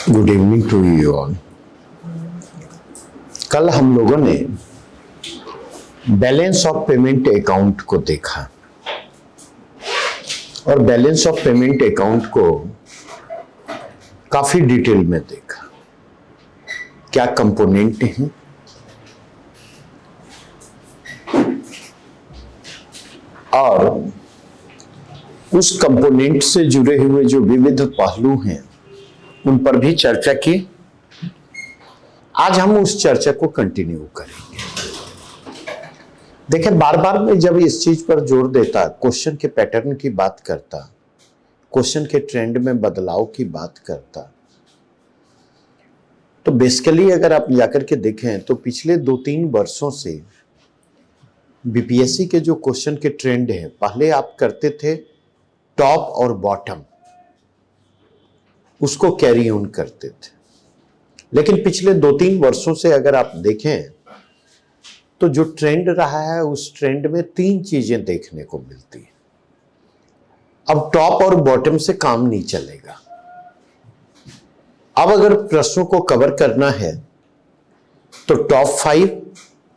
Good evening to you all. कल हम लोगों ने बैलेंस ऑफ पेमेंट अकाउंट को देखा और बैलेंस ऑफ पेमेंट अकाउंट को काफी डिटेल में देखा। क्या कंपोनेंट हैं, और उस कंपोनेंट से जुड़े हुए जो विविध पहलू हैं उन पर भी चर्चा की। आज हम उस चर्चा को कंटिन्यू करेंगे। देखिए, बार बार मैं जब इस चीज पर जोर देता, क्वेश्चन के पैटर्न की बात करता, क्वेश्चन के ट्रेंड में बदलाव की बात करता, तो बेसिकली अगर आप जाकर के देखें तो पिछले 2-3 वर्षों से बीपीएससी के जो क्वेश्चन के ट्रेंड है, पहले आप करते थे टॉप और बॉटम, उसको कैरी ऑन करते थे। लेकिन पिछले 2-3 वर्षों से अगर आप देखें तो जो ट्रेंड रहा है उस ट्रेंड में 3 चीजें देखने को मिलती हैं। अब टॉप और बॉटम से काम नहीं चलेगा। अब अगर प्रश्नों को कवर करना है तो टॉप 5,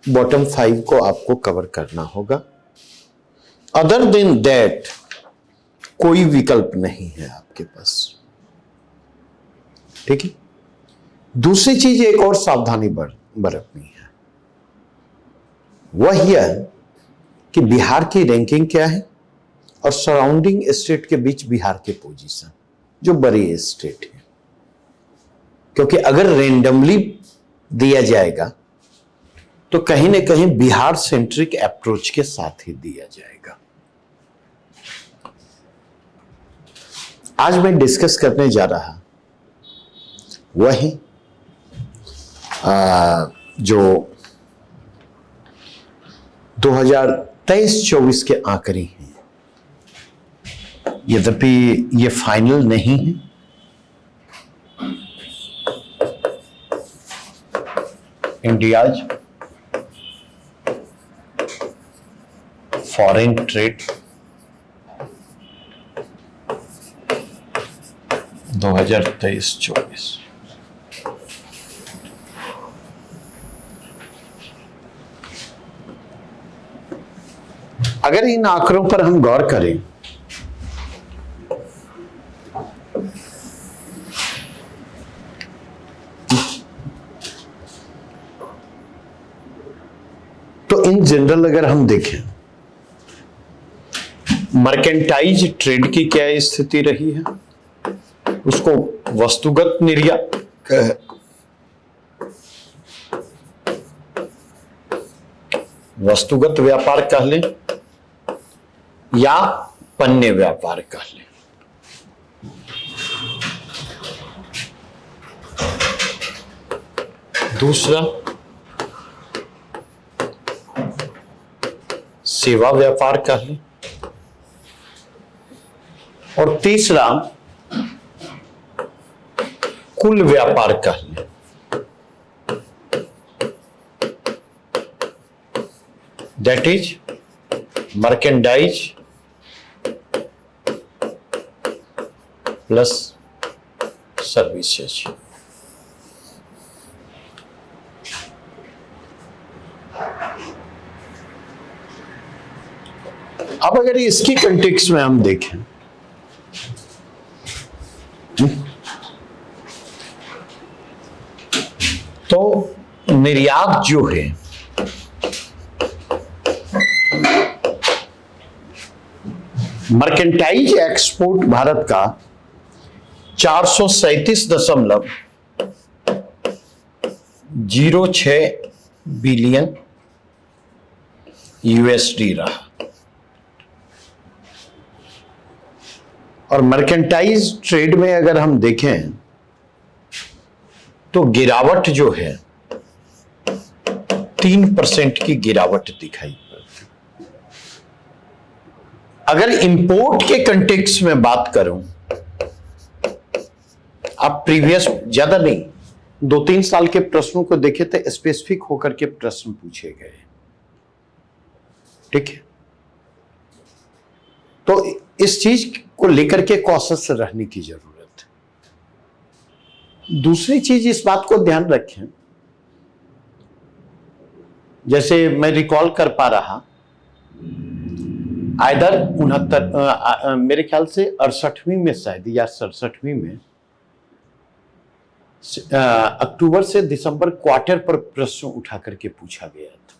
बॉटम 5 को आपको कवर करना होगा। अदर देन दैट कोई विकल्प नहीं है आपके पास। ठीक है। दूसरी चीज, एक और सावधानी बरतनी है, वह यह कि बिहार की रैंकिंग क्या है और सराउंडिंग स्टेट के बीच बिहार के पोजीशन, जो बड़े स्टेट है। क्योंकि अगर रेंडमली दिया जाएगा तो कहीं ना कहीं बिहार सेंट्रिक अप्रोच के साथ ही दिया जाएगा। आज मैं डिस्कस करने जा रहा वही जो 2023-24 के आंकड़े हैं। यद्यपि ये फाइनल नहीं है, इंडियाज फॉरेन ट्रेड 2023-24। अगर इन आंकड़ों पर हम गौर करें तो इन जनरल अगर हम देखें, मर्केंटाइज ट्रेड की क्या स्थिति रही है, उसको वस्तुगत निर्यात वस्तुगत व्यापार कह लें या पन्ने व्यापार कह लें। दूसरा सेवा व्यापार कह लें, और तीसरा कुल व्यापार कह लें। That is merchandise plus services. अब अगर इसकी कंटेक्स्ट में हम देखें तो निर्यात जो है मर्केंटाइज एक्सपोर्ट भारत का 437.06 बिलियन यूएसडी रहा, और मर्केंटाइज ट्रेड में अगर हम देखें तो गिरावट जो है 3% की गिरावट दिखाई पड़ती। अगर इंपोर्ट के कंटेक्स्ट में बात करूं, आप प्रीवियस ज्यादा नहीं 2-3 साल के प्रश्नों को देखे थे, स्पेसिफिक होकर के प्रश्न पूछे गए। ठीक है। तो इस चीज को लेकर के कॉशियस रहने की जरूरत है। दूसरी चीज इस बात को ध्यान रखें, जैसे मैं रिकॉल कर पा रहा, आइदर 69 मेरे ख्याल से 68वीं में शायद या 67वीं में अक्टूबर से दिसंबर क्वार्टर पर प्रश्न उठा करके पूछा गया था,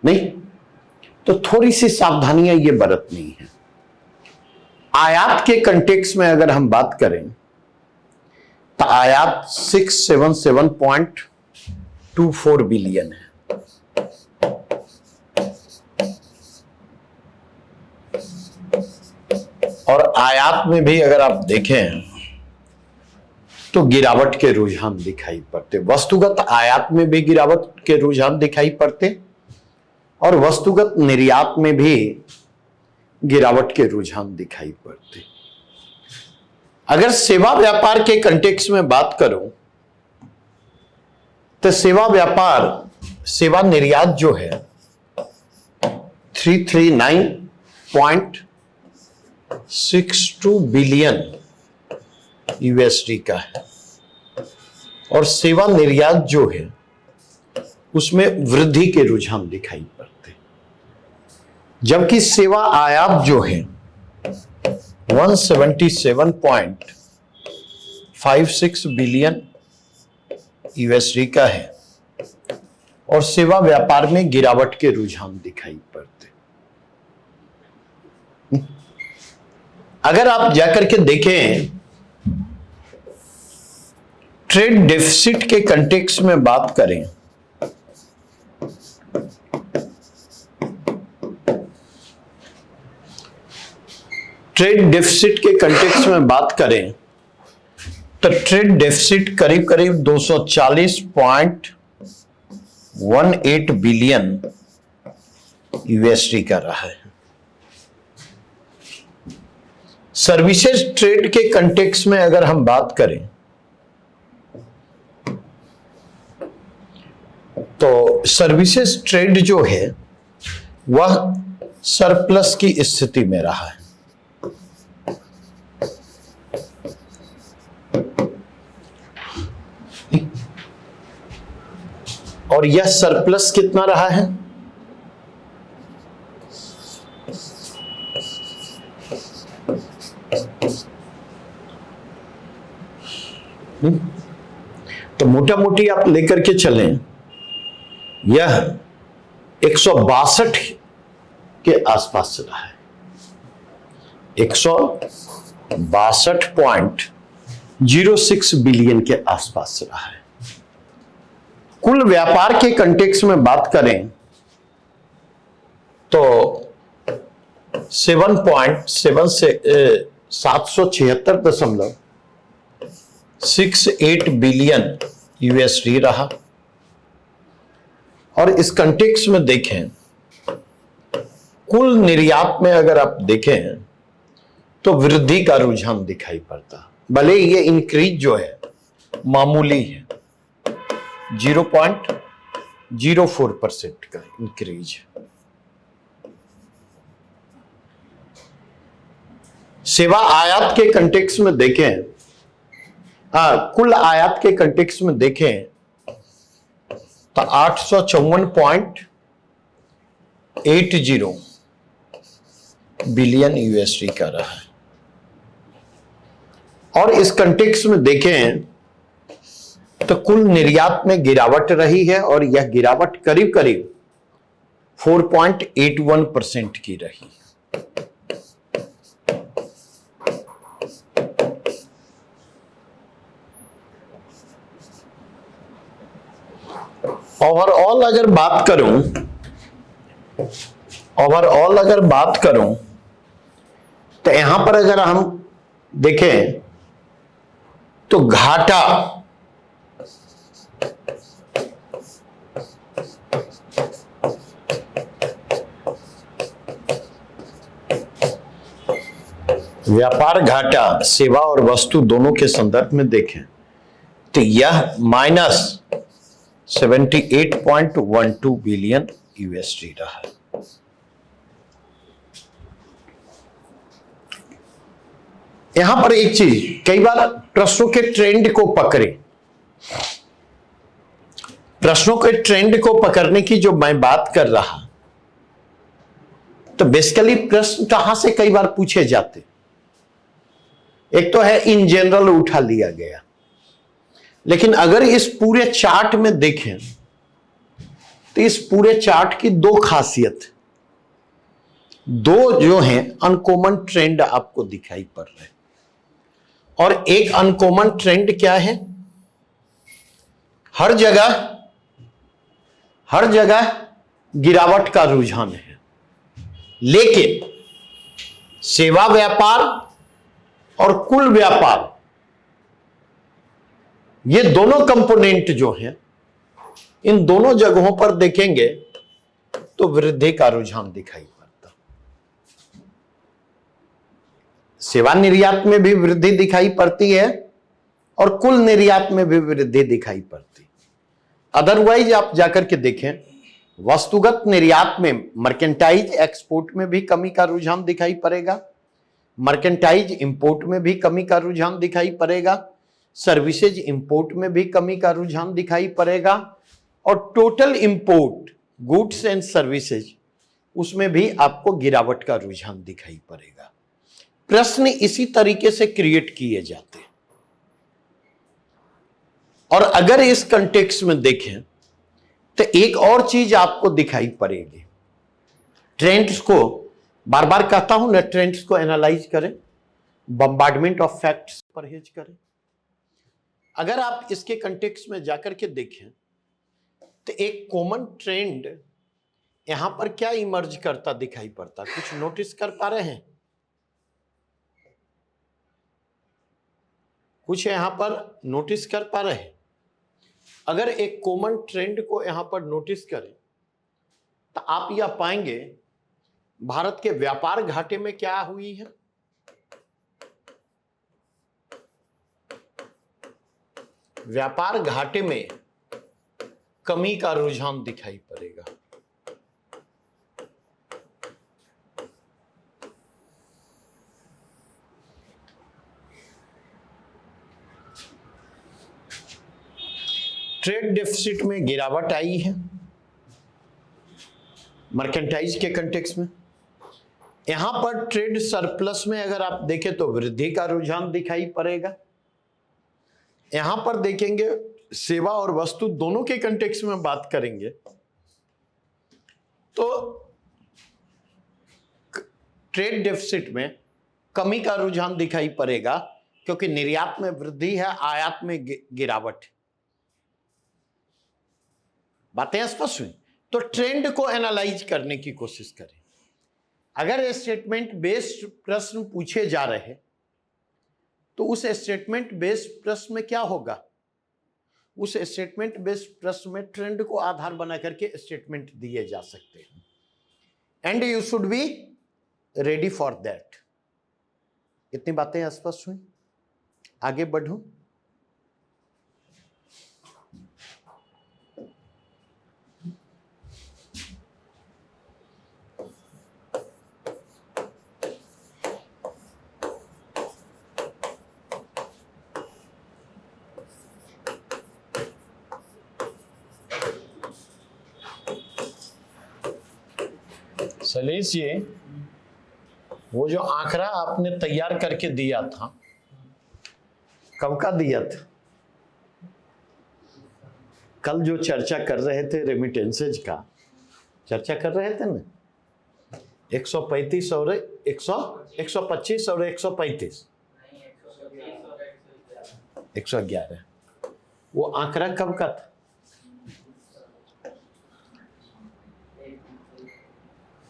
नहीं? तो थोड़ी सी सावधानियां ये बरतनी है। आयात के कंटेक्स्ट में अगर हम बात करें तो आयात 677.24 बिलियन है, और आयात में भी अगर आप देखें तो गिरावट के रुझान दिखाई पड़ते। वस्तुगत आयात में भी गिरावट के रुझान दिखाई पड़ते और वस्तुगत निर्यात में भी गिरावट के रुझान दिखाई पड़ते। अगर सेवा व्यापार के कंटेक्स्ट में बात करूं तो सेवा व्यापार, सेवा निर्यात जो है 339.62 बिलियन यूएसडी का है, और सेवा निर्यात जो है उसमें वृद्धि के रुझान दिखाई पड़ते, जबकि सेवा आयात जो है 177.56 बिलियन यूएसडी का है, और सेवा व्यापार में गिरावट के रुझान दिखाई पड़ते। अगर आप जाकर के देखें ट्रेड डेफिसिट के कंटेक्स्ट में बात करें तो ट्रेड डेफिसिट करीब करीब 240.18 बिलियन यूएसडी का रहा है। सर्विसेज ट्रेड के कंटेक्स्ट में अगर हम बात करें तो सर्विसेज ट्रेड जो है वह सरप्लस की स्थिति में रहा है। और यह सरप्लस कितना रहा है? तो मोटा मोटी आप लेकर के चलें, यह 162 के आसपास रहा है, 162.06 बिलियन के आसपास रहा है। कुल व्यापार के कंटेक्स्ट में बात करें तो 776.68 बिलियन यूएसडी रहा। और इस कंटेक्स्ट में देखें, कुल निर्यात में अगर आप देखें तो वृद्धि का रुझान दिखाई पड़ता, भले ये इंक्रीज जो है मामूली है, 0.04% का इंक्रीज। सेवा आयात के कंटेक्स्ट में देखें, कुल आयात के कंटेक्स्ट में देखें तो 854.80 बिलियन यूएसडी का रहा है। और इस कंटेक्स्ट में देखें तो कुल निर्यात में गिरावट रही है, और यह गिरावट करीब करीब 4.81% की रही। ओवरऑल अगर बात करूं तो यहां पर अगर हम देखें तो घाटा व्यापार घाटा सेवा और वस्तु दोनों के संदर्भ में देखें तो यह -78.12 बिलियन यूएसडी रहा है। यहां पर एक चीज, कई बार प्रश्नों के ट्रेंड को पकड़े, प्रश्नों के ट्रेंड को पकड़ने की जो मैं बात कर रहा, तो बेसिकली प्रश्न कहां से कई बार पूछे जाते। एक तो है इन जनरल उठा लिया गया, लेकिन अगर इस पूरे चार्ट में देखें तो इस पूरे चार्ट की दो खासियत, दो जो हैं अनकॉमन ट्रेंड आपको दिखाई पड़ रहे हैं। और एक अनकॉमन ट्रेंड क्या है, हर जगह गिरावट का रुझान है, लेकिन सेवा व्यापार और कुल व्यापार, ये दोनों कंपोनेंट जो हैं, इन दोनों जगहों पर देखेंगे तो वृद्धि का रुझान दिखाई पड़ता। सेवा निर्यात में भी वृद्धि दिखाई पड़ती है और कुल निर्यात में भी वृद्धि दिखाई पड़ती। अदरवाइज आप जाकर के देखें, वस्तुगत निर्यात में मर्केंटाइज एक्सपोर्ट में भी कमी का रुझान दिखाई पड़ेगा, मर्केंटाइज इंपोर्ट में भी कमी का रुझान दिखाई पड़ेगा, सर्विसेज इंपोर्ट में भी कमी का रुझान दिखाई पड़ेगा, और total import goods and services, उसमें भी आपको गिरावट का रुझान दिखाई पड़ेगा। प्रश्न इसी तरीके से क्रिएट किए जाते हैं। और अगर इस कंटेक्स्ट में देखें तो एक और चीज आपको दिखाई पड़ेगी। ट्रेंड्स को बार बार कहता हूं ना, ट्रेंड्स को एनालाइज करें, बम्बार्डमेंट ऑफ फैक्ट्स परहेज करें। अगर आप इसके कंटेक्स्ट में जाकर के देखें तो एक कॉमन ट्रेंड यहां पर क्या इमर्ज करता दिखाई पड़ता, कुछ नोटिस कर पा रहे हैं? कुछ यहां पर नोटिस कर पा रहे हैं? अगर एक कॉमन ट्रेंड को यहां पर नोटिस करें तो आप यह पाएंगे भारत के व्यापार घाटे में क्या हुई है। व्यापार घाटे में कमी का रुझान दिखाई पड़ेगा। ट्रेड डेफिसिट में गिरावट आई है मर्केंटाइज के कंटेक्स्ट में। यहां पर ट्रेड सरप्लस में अगर आप देखें तो वृद्धि का रुझान दिखाई पड़ेगा। यहां पर देखेंगे सेवा और वस्तु दोनों के कंटेक्स्ट में बात करेंगे तो ट्रेड डेफिसिट में कमी का रुझान दिखाई पड़ेगा, क्योंकि निर्यात में वृद्धि है, आयात में गिरावट। बातें स्पष्ट हुई? तो ट्रेंड को एनालाइज करने की कोशिश करें। अगर स्टेटमेंट बेस्ड प्रश्न पूछे जा रहे हैं तो उस स्टेटमेंट बेस्ड प्रश्न में क्या होगा, उस स्टेटमेंट बेस्ड प्रश्न में ट्रेंड को आधार बना करके स्टेटमेंट दिए जा सकते हैं, and you should be ready for that. इतनी बातें स्पष्ट हुई? आगे बढ़ूं? सलीस जी, वो जो आंकड़ा आपने तैयार करके दिया था, कब का दिया था? कल जो चर्चा कर रहे थे रेमिटेंसेज का चर्चा कर रहे थे ना, 135 और 125 और 135 111, वो आंकड़ा कब का था?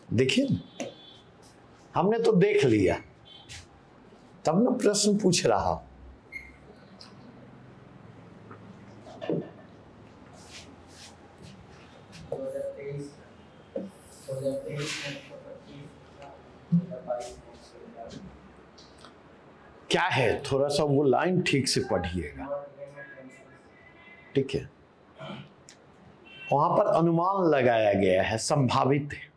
देखिए, हमने तो देख लिया, तब ना प्रश्न पूछ रहा। क्या है, थोड़ा सा वो लाइन ठीक से पढ़िएगा, ठीक है? वहां पर अनुमान लगाया गया है, संभावित है,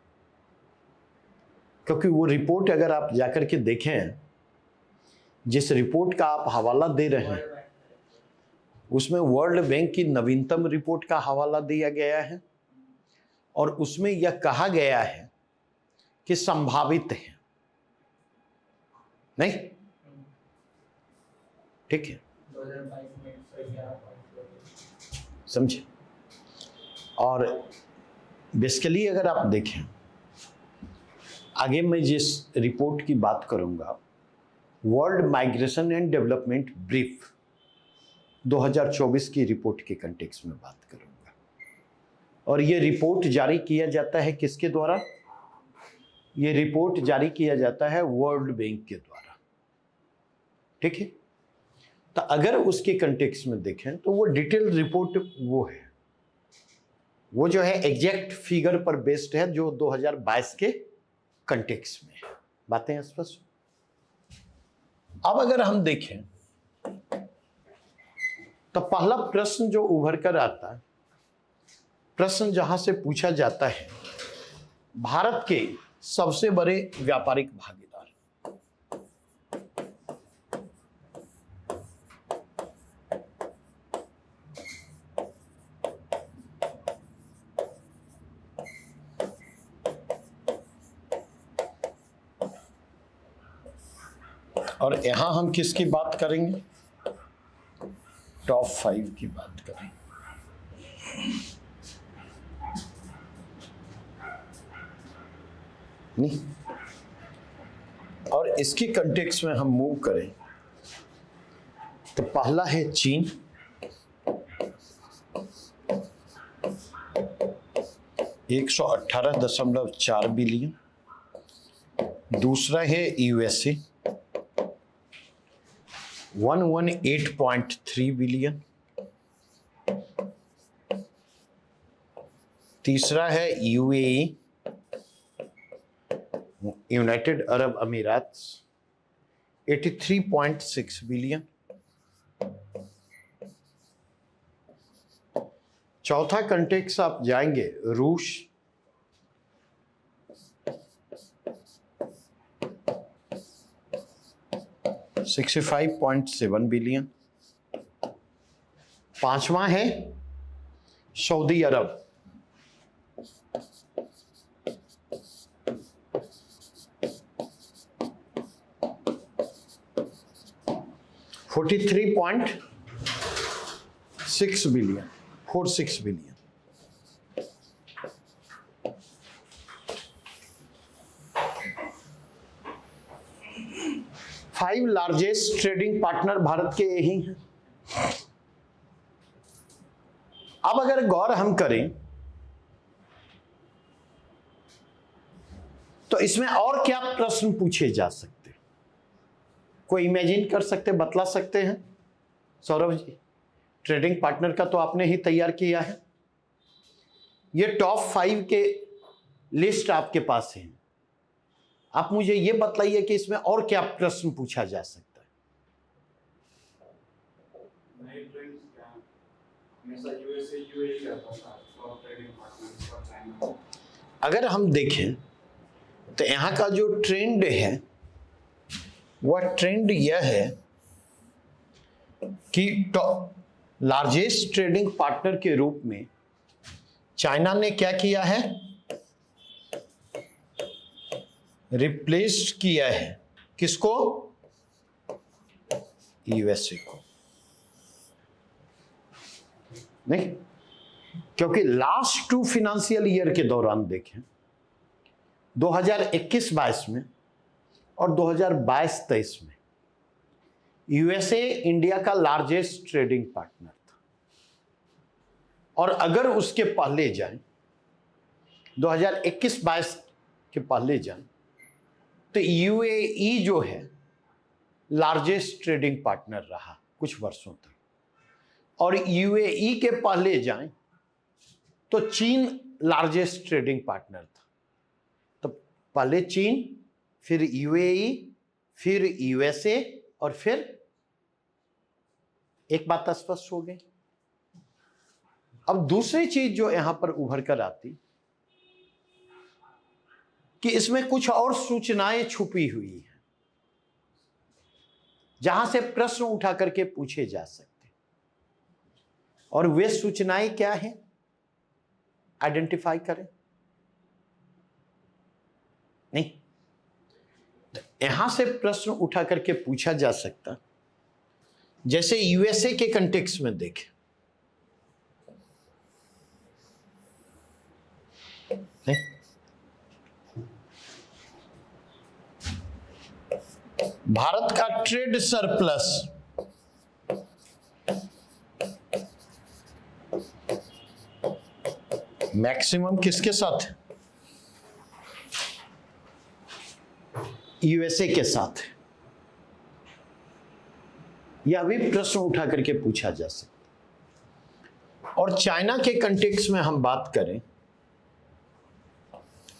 क्योंकि वो रिपोर्ट अगर आप जाकर के देखें, जिस रिपोर्ट का आप हवाला दे रहे हैं उसमें वर्ल्ड बैंक की नवीनतम रिपोर्ट का हवाला दिया गया है और उसमें यह कहा गया है कि संभावित है, नहीं? ठीक है, समझे? और बेसिकली अगर आप देखें, आगे मैं जिस रिपोर्ट की बात करूंगा, world migration and development brief 2024 की रिपोर्ट के कंटेक्स्ट में बात करूंगा। और ये रिपोर्ट जारी किया जाता है किसके द्वारा? ये रिपोर्ट जारी किया जाता है वर्ल्ड बैंक के द्वारा। ठीक है, तो अगर उसके कंटेक्स्ट में देखें तो वो डिटेल रिपोर्ट वो है, वो जो है एग्जैक्ट फिगर पर बेस्ड है जो 2022 के कंटेक्स्ट में है। बातें स्पष्ट? अब अगर हम देखें तो पहला प्रश्न जो उभर कर आता है, प्रश्न जहां से पूछा जाता है, भारत के सबसे बड़े व्यापारिक भागीदार, और यहां हम किसकी बात करेंगे? टॉप 5 की बात करेंगे। नहीं, और इसके कंटेक्स्ट में हम मूव करें तो पहला है चीन, $118.4 बिलियन। दूसरा है यूएसए, 118.3 बिलियन। तीसरा है यूएई, यूनाइटेड अरब अमीरात, 83.6 बिलियन। चौथा कंटेक्स आप जाएंगे रूस, 65.7 बिलियन। पांचवा है सऊदी अरब, 43.6 billion, 46 billion. Five largest trading partner Bharat के यही हैं। अब अगर गौर हम करें तो इसमें और क्या प्रश्न पूछे जा सकते? कोई इमेजिन कर सकते, बतला सकते हैं? सौरभ जी, ट्रेडिंग पार्टनर का तो आपने ही तैयार किया है, ये टॉप 5 के लिस्ट आपके पास है। आप मुझे ये बतलाइए कि इसमें और क्या प्रश्न पूछा जा सकता है? नए ट्रेंड्स क्या हैं? हमेशा यूएसए यूएई रहता था top trading partner for China. अगर हम देखें तो यहाँ का जो ट्रेंड है वह ट्रेंड यह है कि टॉप लार्जेस्ट ट्रेडिंग पार्टनर के रूप में चाइना ने क्या किया है? रिप्लेस किया है किसको? यूएसए को। नहीं, क्योंकि लास्ट 2 फाइनेंशियल ईयर के दौरान देखें 2021-22 में और 2022-23 में यूएसए इंडिया का लार्जेस्ट ट्रेडिंग पार्टनर था। और अगर उसके पहले जाएं, 2021-22 के पहले जाएं, तो यूएई जो है लार्जेस्ट ट्रेडिंग पार्टनर रहा कुछ वर्षों तक। और यूएई के पहले जाएं तो चीन लार्जेस्ट ट्रेडिंग पार्टनर था। तो पहले चीन, फिर यूएई, फिर यूएसए, और फिर एक बात स्पष्ट हो गई। अब दूसरी चीज जो यहां पर उभर कर आती कि इसमें कुछ और सूचनाएं छुपी हुई हैं। जहां से प्रश्न उठा करके पूछे जा सकते, और वे सूचनाएं क्या हैं, आइडेंटिफाई करें। नहीं, तो यहां से प्रश्न उठा करके पूछा जा सकता, जैसे यूएसए के कंटेक्स्ट में देखें, नहीं? भारत का ट्रेड सरप्लस मैक्सिमम किसके साथ है? यूएसए के साथ। यह भी प्रश्न उठा करके पूछा जा सकता। और चाइना के कंटेक्स्ट में हम बात करें,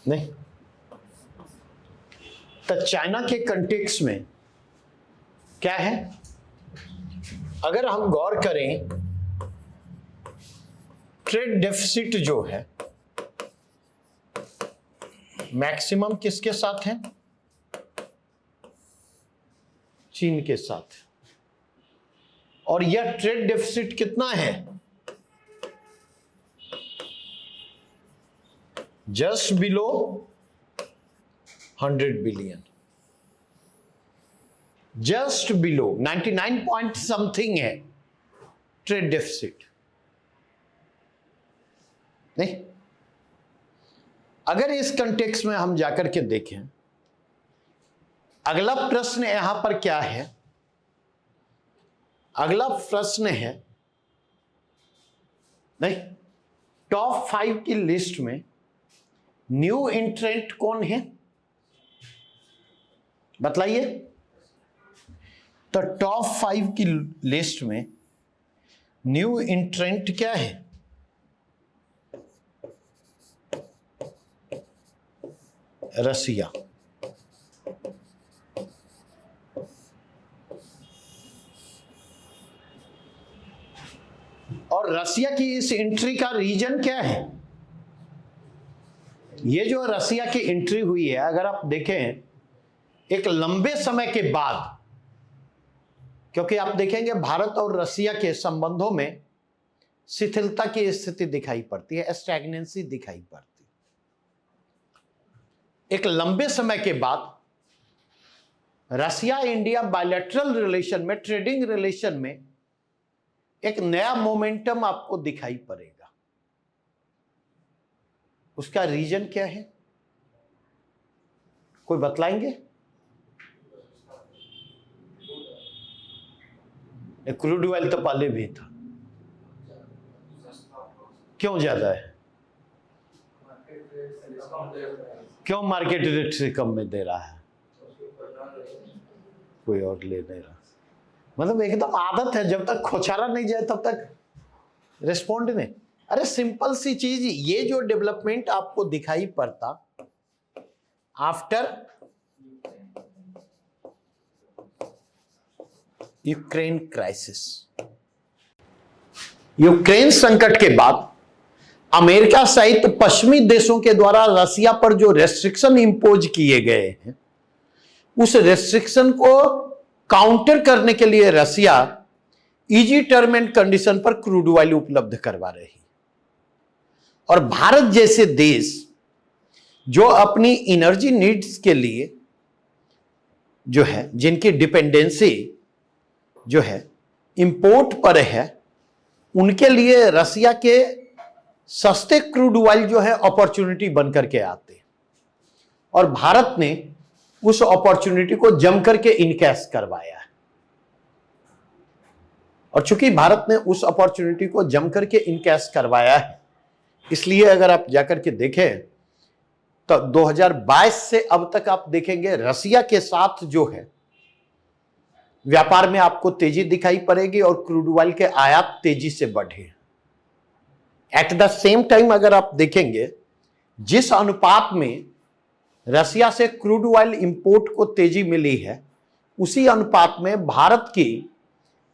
नहीं, तो चाइना के कंटेक्स्ट में क्या है, अगर हम गौर करें, ट्रेड डेफिसिट जो है मैक्सिमम किसके साथ है? चीन के साथ। और यह ट्रेड डेफिसिट कितना है? Just below 100 billion, just below 99 point something है ट्रेड डेफिसिट, नहीं? अगर इस कंटेक्स्ट में हम जाकर के देखें, अगला प्रश्न यहां पर क्या है? अगला प्रश्न है, नहीं, टॉप 5 की लिस्ट में न्यू एंट्रेंट कौन है? बतलाइए। तो टॉप 5 की लिस्ट में न्यू एंट्रेंट क्या है? रसिया। और रसिया की इस एंट्री का रीजन क्या है? ये जो रसिया की एंट्री हुई है, अगर आप देखें, एक लंबे समय के बाद, क्योंकि आप देखेंगे भारत और रसिया के संबंधों में शिथिलता की स्थिति दिखाई पड़ती है, स्टैग्नेंसी दिखाई पड़ती है। एक लंबे समय के बाद रसिया इंडिया बायलैटरल रिलेशन में, ट्रेडिंग रिलेशन में एक नया मोमेंटम आपको दिखाई पड़ेगा। उसका रीजन क्या है? कोई बतलाएंगे? क्रूड ऑयल तो पहले भी था, क्यों ज्यादा है? क्यों मार्केट रेट से कम में दे रहा है? कोई और ले नहीं रहा। मतलब एकदम आदत है, जब तक खोचारा नहीं जाए तब तक रिस्पॉन्ड नहीं। अरे सिंपल सी चीज, ये जो डेवलपमेंट आपको दिखाई पड़ता आफ्टर यूक्रेन क्राइसिस, यूक्रेन संकट के बाद अमेरिका सहित पश्चिमी देशों के द्वारा रसिया पर जो रेस्ट्रिक्शन इंपोज किए गए हैं, उस रेस्ट्रिक्शन को काउंटर करने के लिए रसिया इजी टर्म एंड कंडीशन पर क्रूड ऑयल उपलब्ध करवा रही। और भारत जैसे देश जो अपनी एनर्जी नीड्स के लिए जो है, जिनकी डिपेंडेंसी जो है इंपोर्ट पर है, उनके लिए रसिया के सस्ते क्रूड ऑयल जो है अपॉर्चुनिटी बनकर के आते हैं। और भारत ने उस अपॉर्चुनिटी को जम करके इनकैश करवाया है। और चूंकि भारत ने उस अपॉर्चुनिटी को जम करके इनकैश करवाया है, इसलिए अगर आप जाकर के देखें तो 2022 से अब तक आप देखेंगे रसिया के साथ जो है व्यापार में आपको तेजी दिखाई पड़ेगी और क्रूड ऑयल के आयात तेजी से बढ़े। एट द सेम टाइम अगर आप देखेंगे, जिस अनुपात में रसिया से क्रूड ऑयल इंपोर्ट को तेजी मिली है, उसी अनुपात में भारत की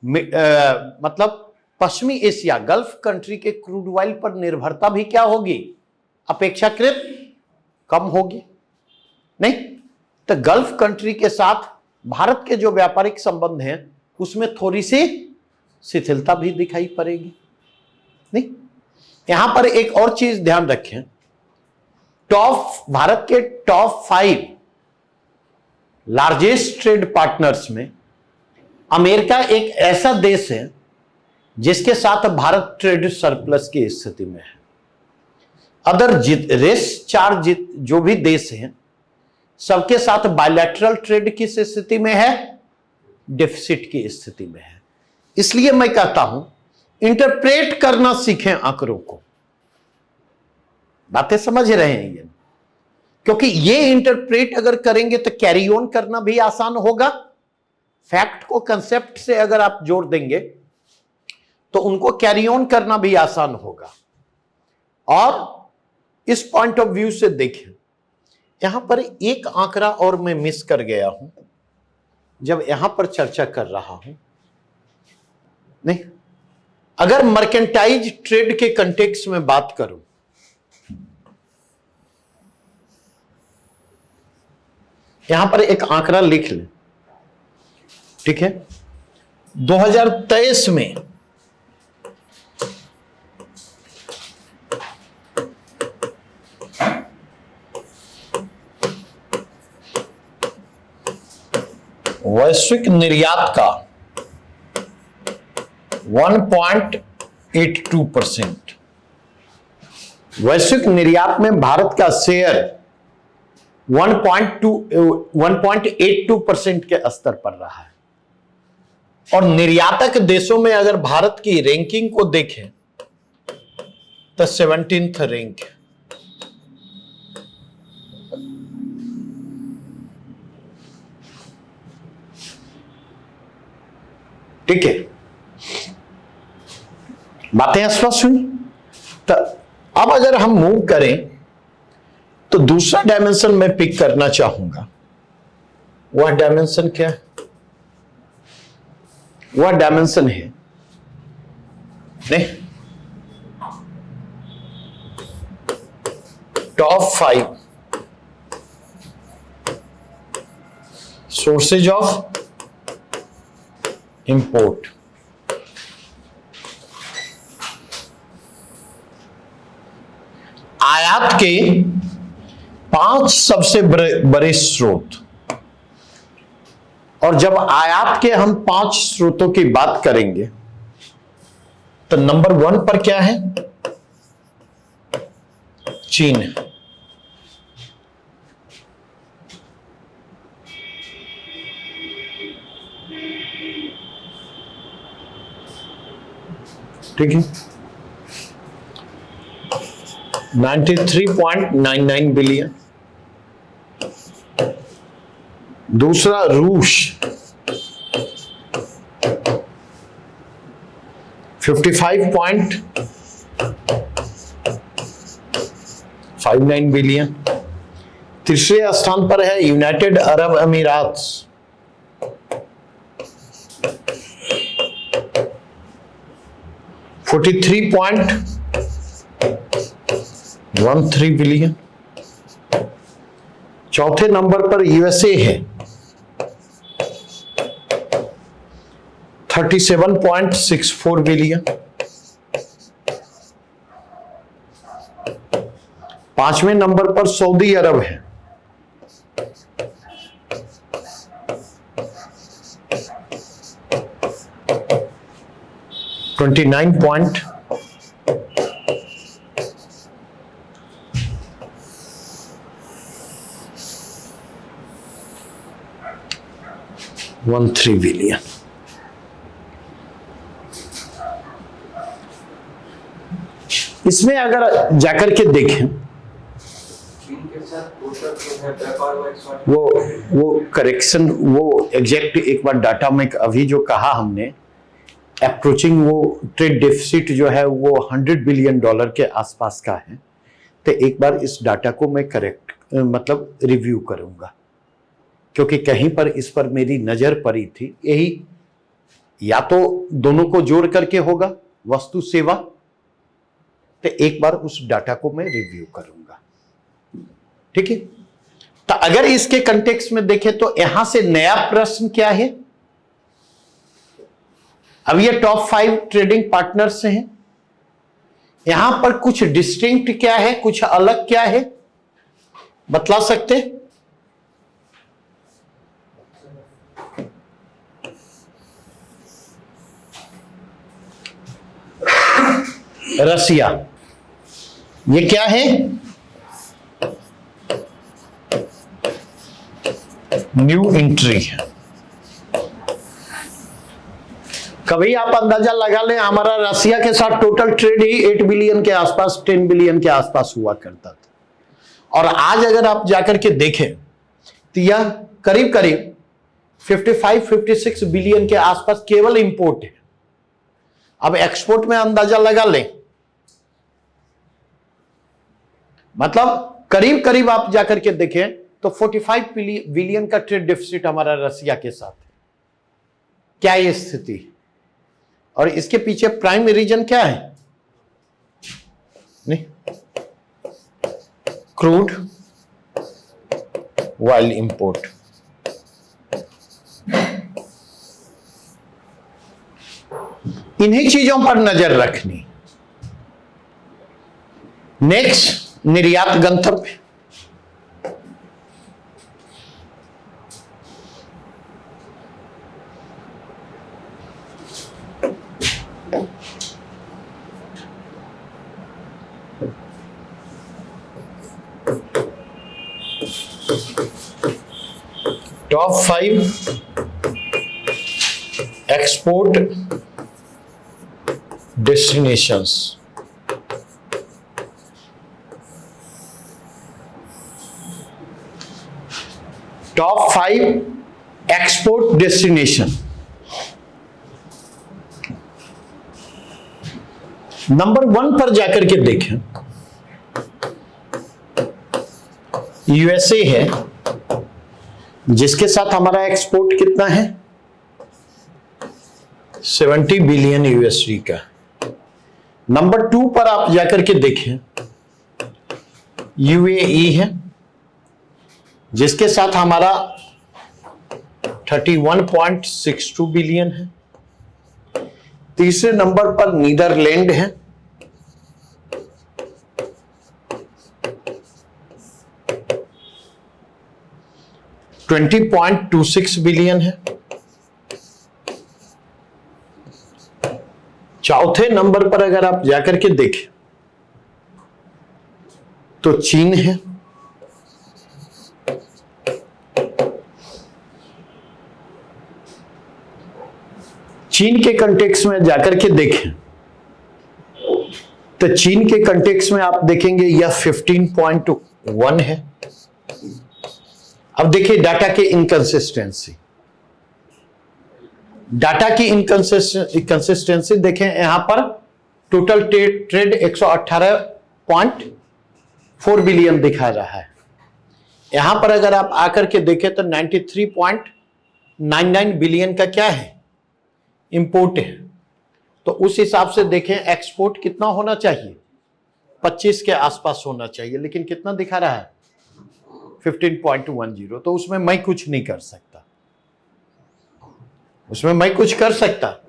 मतलब पश्चिमी एशिया, गल्फ कंट्री के क्रूड ऑयल पर निर्भरता भी क्या होगी? अपेक्षाकृत कम होगी। नहीं तो गल्फ कंट्री के साथ भारत के जो व्यापारिक संबंध हैं उसमें थोड़ी सी शिथिलता भी दिखाई पड़ेगी। नहीं, यहां पर एक और चीज ध्यान रखें, भारत के टॉप 5 लार्जेस्ट ट्रेड पार्टनर्स में अमेरिका एक ऐसा देश है जिसके साथ भारत ट्रेड सरप्लस की स्थिति में है। अदर जो भी देश हैं सबके साथ बायलैटरल ट्रेड किस स्थिति में है, डेफिसिट की स्थिति में है। इसलिए मैं कहता हूं इंटरप्रेट करना सीखें आंकड़ों को। बातें समझ रहे हैं ये? क्योंकि ये इंटरप्रेट अगर करेंगे तो कैरी ऑन करना भी आसान होगा। फैक्ट को कंसेप्ट से अगर आप जोड़ देंगे तो उनको कैरी ऑन करना भी आसान होगा। और इस पॉइंट ऑफ व्यू से देखें, यहां पर एक आंकड़ा और मैं मिस कर गया हूं जब यहां पर चर्चा कर रहा हूं। नहीं, अगर मर्केंटाइज ट्रेड के कंटेक्स्ट में बात करूं, यहां पर एक आंकड़ा लिख लें, ठीक है। 2023 में वैश्विक निर्यात का 1.82%, वैश्विक निर्यात में भारत का शेयर 1.82% के स्तर पर रहा है। और निर्यातक देशों में अगर भारत की रैंकिंग को देखें तो 17th रैंक है। ठीक है, बातें स्पष्ट हुई। तो अब अगर हम मूव करें तो दूसरा डायमेंशन मैं पिक करना चाहूंगा। वह डायमेंशन क्या है? वह डायमेंशन है नहीं, टॉप 5 सोर्सेज ऑफ इंपोर्ट। आयात के 5 सबसे बड़े स्रोत। और जब आयात के हम 5 स्रोतों की बात करेंगे तो नंबर 1 पर क्या है? चीन है। ठीक है, 93.99 बिलियन। दूसरा रूस 55.59 बिलियन। तीसरे स्थान पर है यूनाइटेड अरब अमीरात 43.13 बिलियन। चौथे नंबर पर यूएसए है 37.64 बिलियन। पांचवें नंबर पर सऊदी अरब है 29.13 बिलियन। इसमें अगर जाकर के देखें वो करेक्शन, वो एग्जैक्ट एक बार डाटा में अभी जो कहा हमने, अप्रोचिंग वो ट्रेड डेफिसिट जो है वो $100 बिलियन के आसपास का है। तो एक बार इस डाटा को मैं मतलब रिव्यू करूंगा, क्योंकि कहीं पर इस पर मेरी नजर पड़ी थी। यही या तो दोनों को जोड़ करके होगा, वस्तु सेवा, तो एक बार उस डाटा को मैं रिव्यू करूंगा। ठीक है, तो अगर इसके कंटेक्स्ट में देखें तो यहां से नया प्रश्न क्या है, अब ये टॉप 5 ट्रेडिंग पार्टनर्स हैं, यहां पर कुछ डिस्टिंक्ट क्या है, कुछ अलग क्या है, बतला सकते? रसिया, ये क्या है? न्यू एंट्री है। कभी आप अंदाजा लगा लें, हमारा रसिया के साथ टोटल ट्रेड ही 8 बिलियन के आसपास, 10 बिलियन के आसपास हुआ करता था, और आज अगर आप जाकर के देखें तो यह करीब करीब 55-56 बिलियन के आसपास केवल इंपोर्ट है। अब एक्सपोर्ट में अंदाजा लगा लें, मतलब करीब करीब आप जाकर के देखें तो 45 बिलियन का ट्रेड डेफिसिट हमारा रसिया के साथ है। क्या ये स्थिति? और इसके पीछे प्राइम रीजन क्या है? नहीं, क्रूड ऑयल इंपोर्ट। इन्हीं चीजों पर नजर रखनी। नेक्स्ट, निर्यात गंतव्य। Top 5 export destinations. Top 5 export destination. Number 1 पर जाकर के देखें, यूएसए है, जिसके साथ हमारा एक्सपोर्ट कितना है? 70 बिलियन यूएसडी का। नंबर 2 पर आप जाकर के देखें, यूएई है, जिसके साथ हमारा 31.62 बिलियन है। तीसरे नंबर पर नीदरलैंड है, $20.26 बिलियन है। चौथे नंबर पर अगर आप जाकर के देखें तो चीन है, चीन के कंटेक्स्ट में जाकर के देखें तो चीन के कंटेक्स्ट में आप देखेंगे यह 15.1 है। अब देखिए डाटा की इनकंसिस्टेंसी, डाटा की इनकंसिस्टेंसी देखें, यहां पर टोटल ट्रेड 118.4 बिलियन दिखा रहा है। यहां पर अगर आप आकर के देखें तो 93.99 बिलियन का क्या है? इंपोर्ट है। तो उस हिसाब से देखें एक्सपोर्ट कितना होना चाहिए? 25 के आसपास होना चाहिए, लेकिन कितना दिखा रहा है? 15.10। तो उसमें मैं कुछ नहीं कर सकता, उसमें मैं कुछ कर सकता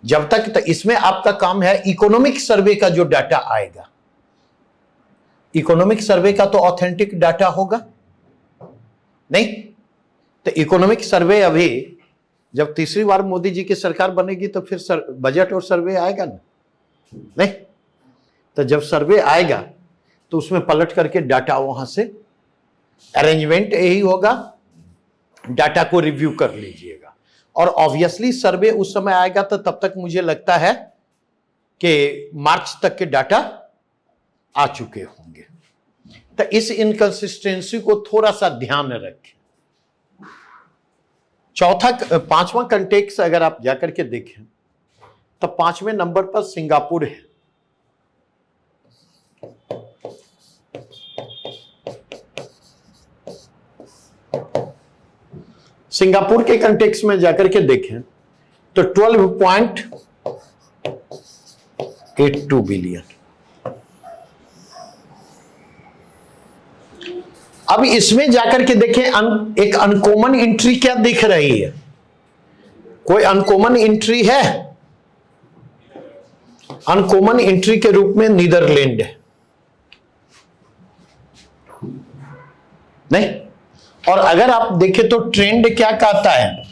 जब तक तो इसमें आपका काम है इकोनॉमिक सर्वे का जो डाटा आएगा, इकोनॉमिक सर्वे का तो ऑथेंटिक डाटा होगा नहीं। तो इकोनॉमिक सर्वे अभी जब तीसरी बार मोदी जी की सरकार बनेगी तो फिर बजट और सर्वे आएगा ना, नहीं। तो जब सर्वे आएगा तो उसमें पलट करके डाटा वहां से अरेंजमेंट यही होगा, डाटा को रिव्यू कर लीजिएगा। और ऑब्वियसली सर्वे उस समय आएगा तो तब तक मुझे लगता है कि मार्च तक के डाटा आ चुके होंगे। तो इस इनकंसिस्टेंसी को थोड़ा सा ध्यान रखें। पांचवा कंटेक्स्ट अगर आप जाकर के देखें तो 5वें नंबर पर सिंगापुर है। सिंगापुर के कंटेक्स्ट में जाकर के देखें तो 12.82 बिलियन। अब इसमें जाकर के देखें एक अनकॉमन एंट्री क्या दिख रही है? कोई अनकॉमन एंट्री है? अनकॉमन एंट्री के रूप में नीदरलैंड है, नहीं? और अगर आप देखें तो ट्रेंड क्या कहता है?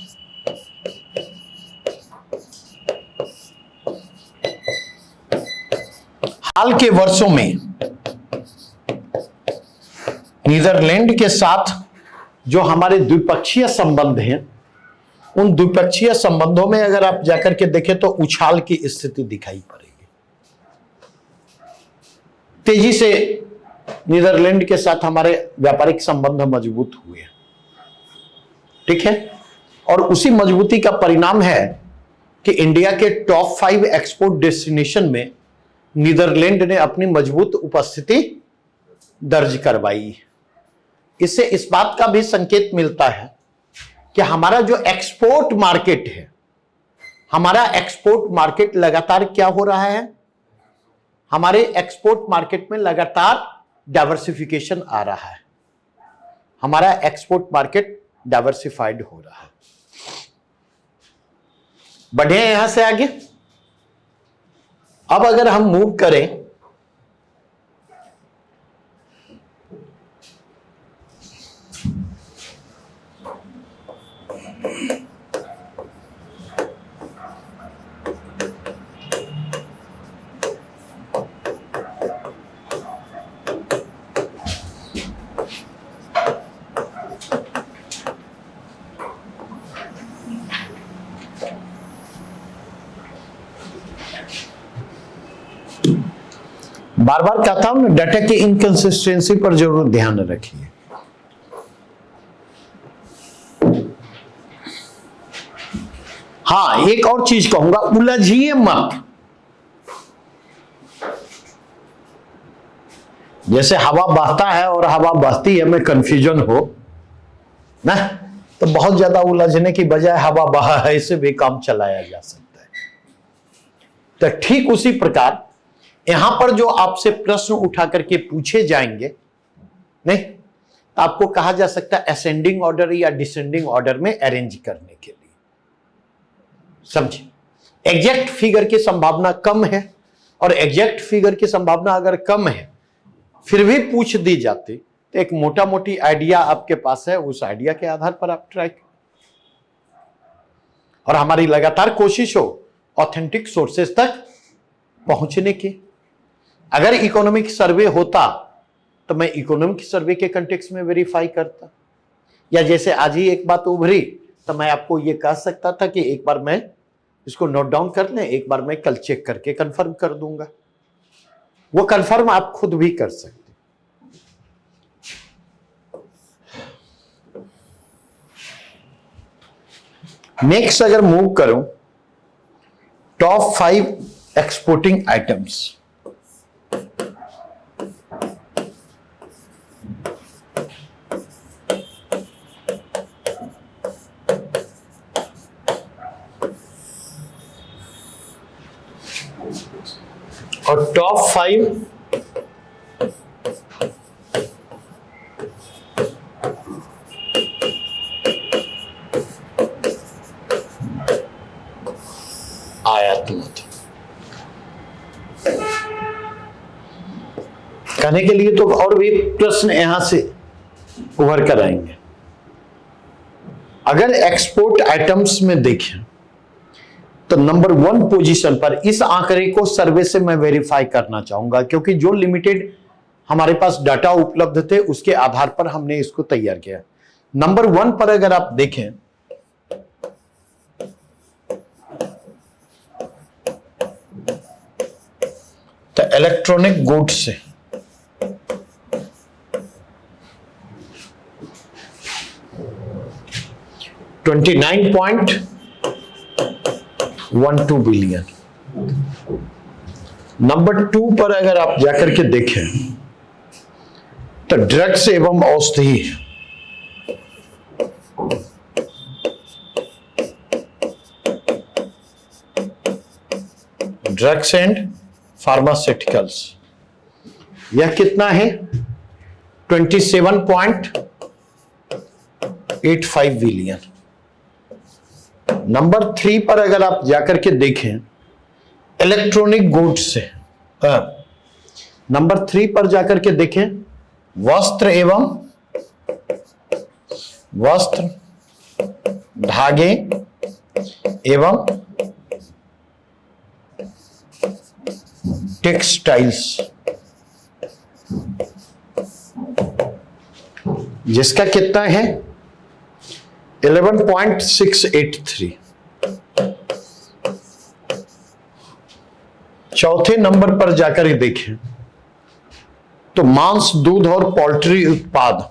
हाल के वर्षों में नीदरलैंड के साथ जो हमारे द्विपक्षीय संबंध हैं, उन द्विपक्षीय संबंधों में अगर आप जाकर के देखें तो उछाल की स्थिति दिखाई पड़ेगी। तेजी से नीदरलैंड के साथ हमारे व्यापारिक संबंध मजबूत हुए, ठीक है? और उसी मजबूती का परिणाम है कि इंडिया के टॉप 5 एक्सपोर्ट डेस्टिनेशन में नीदरलैंड ने अपनी मजबूत उपस्थिति दर्ज करवाई। इससे इस बात का भी संकेत मिलता है कि हमारा जो एक्सपोर्ट मार्केट है, हमारा एक्सपोर्ट मार्केट लगातार क्या हो रहा है? हमारे एक्सपोर्ट मार्केट में लगातार डाइवर्सिफिकेशन आ रहा है। हमारा एक्सपोर्ट मार्केट डाइवर्सिफाइड हो रहा है। बढ़े यहां से आगे। अब अगर हम मूव करें बार बार कहता हूं ना, डाटा की इनकंसिस्टेंसी पर जरूर ध्यान रखिए। हाँ, एक और चीज कहूंगा, उलझिए मत। जैसे हवा बहता है और हवा बहती है में कंफ्यूजन हो ना, तो बहुत ज्यादा उलझने की बजाय हवा बहा है, इसे भी काम चलाया जा सकता है। तो ठीक उसी प्रकार यहां पर जो आपसे प्रश्न उठा करके पूछे जाएंगे, नहीं, तो आपको कहा जा सकता है असेंडिंग ऑर्डर या डिसेंडिंग ऑर्डर में अरेंज करने के लिए। समझे? एग्जैक्ट फिगर की संभावना कम है, और एग्जैक्ट फिगर की संभावना अगर कम है फिर भी पूछ दी जाती, तो एक मोटा मोटी आइडिया आपके पास है, उस आइडिया के आधार पर आप ट्राई करें। और हमारी लगातार कोशिश हो ऑथेंटिक सोर्सेस तक पहुंचने की। अगर इकोनॉमिक सर्वे होता तो मैं इकोनॉमिक सर्वे के कंटेक्स्ट में वेरीफाई करता, या जैसे आज ही एक बात उभरी तो मैं आपको यह कह सकता था कि एक बार मैं इसको नोट डाउन कर लें, एक बार मैं कल चेक करके कंफर्म कर दूंगा। वो कंफर्म आप खुद भी कर सकते। नेक्स्ट अगर मूव करूं, टॉप 5 एक्सपोर्टिंग आइटम्स। और टॉप 5 आयात मत। कहने के लिए तो और भी प्रश्न यहां से उभर कर आएंगे। अगर एक्सपोर्ट आइटम्स में देखें तो नंबर 1 पोजीशन पर, इस आंकड़े को सर्वे से मैं वेरीफाई करना चाहूंगा, क्योंकि जो लिमिटेड हमारे पास डाटा उपलब्ध थे उसके आधार पर हमने इसको तैयार किया। नंबर 1 पर अगर आप देखें तो इलेक्ट्रॉनिक गुड्स से 29.12 बिलियन। नंबर 2 पर अगर आप जाकर के देखें तो ड्रग्स एवं औषधि, ड्रग्स एंड फार्मास्यूटिकल्स, यह कितना है? 27.85 बिलियन। नंबर 3 पर अगर आप जाकर के देखें इलेक्ट्रॉनिक गुड्स से, नंबर 3 पर जाकर के देखें वस्त्र धागे एवं टेक्सटाइल्स, जिसका कितना है 11.683। चौथे नंबर पर जाकर ही देखें तो मांस, दूध और पोल्ट्री उत्पाद,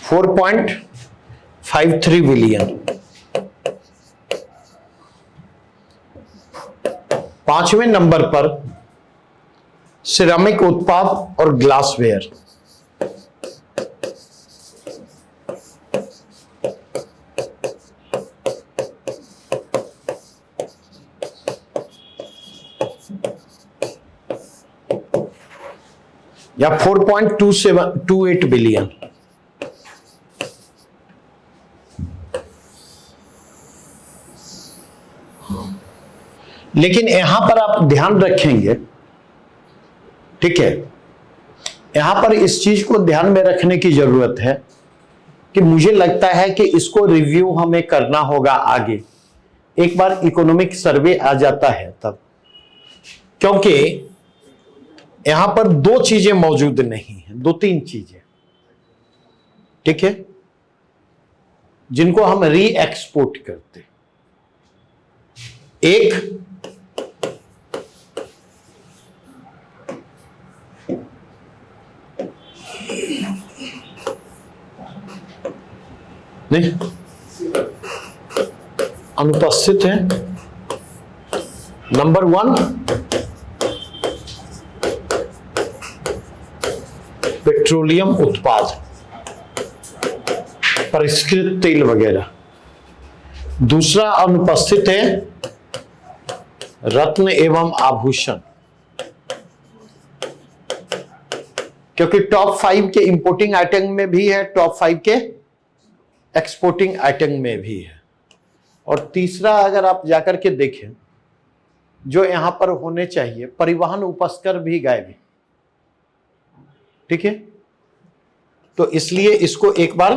$4.53 बिलियन। 5वें नंबर पर सिरामिक उत्पाद और ग्लासवेयर, या 4.28 बिलियन। लेकिन यहां पर आप ध्यान रखेंगे, ठीक है, यहां पर इस चीज को ध्यान में रखने की जरूरत है कि मुझे लगता है कि इसको रिव्यू हमें करना होगा आगे, एक बार इकोनॉमिक सर्वे आ जाता है तब, क्योंकि यहां पर दो चीजें मौजूद नहीं है, 2-3 चीजें, ठीक है, जिनको हम री एक्सपोर्ट करते। एक नहीं अनुपस्थित है, नंबर 1 पेट्रोलियम उत्पाद, परिष्कृत तेल वगैरह। दूसरा अनुपस्थित है रत्न एवं आभूषण, क्योंकि टॉप 5 के इंपोर्टिंग आइटम में भी है, टॉप 5 के एक्सपोर्टिंग आइटम में भी है। और तीसरा अगर आप जाकर के देखें जो यहां पर होने चाहिए, परिवहन उपस्कर भी गायब है, ठीक है, तो इसलिए इसको एक बार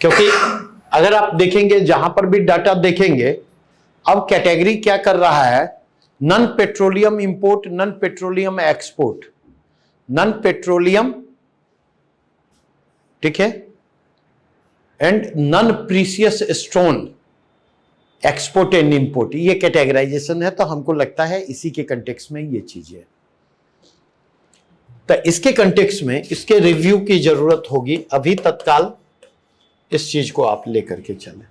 क्योंकि अगर आप देखेंगे जहां पर भी डाटा देखेंगे, अब कैटेगरी क्या कर रहा है, non petroleum import, non petroleum export, non petroleum, ठीक है, and non precious stone export and import, ये कैटेगराइजेशन है। तो हमको लगता है इसी के कंटेक्स्ट में ये चीजें है, तो इसके कंटेक्स्ट में इसके रिव्यू की जरूरत होगी। अभी तत्काल इस चीज को आप लेकर के चलें।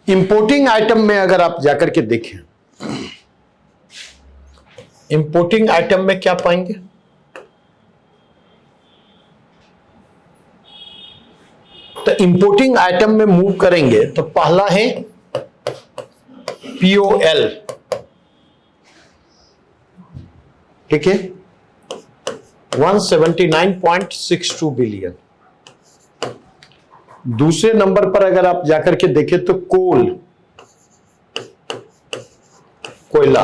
इंपोर्टिंग आइटम में अगर आप जाकर के देखें, इंपोर्टिंग आइटम में क्या पाएंगे, तो इंपोर्टिंग आइटम में मूव करेंगे तो पहला है POL, ठीक है, 179.62 बिलियन। दूसरे नंबर पर अगर आप जाकर के देखें तो कोयला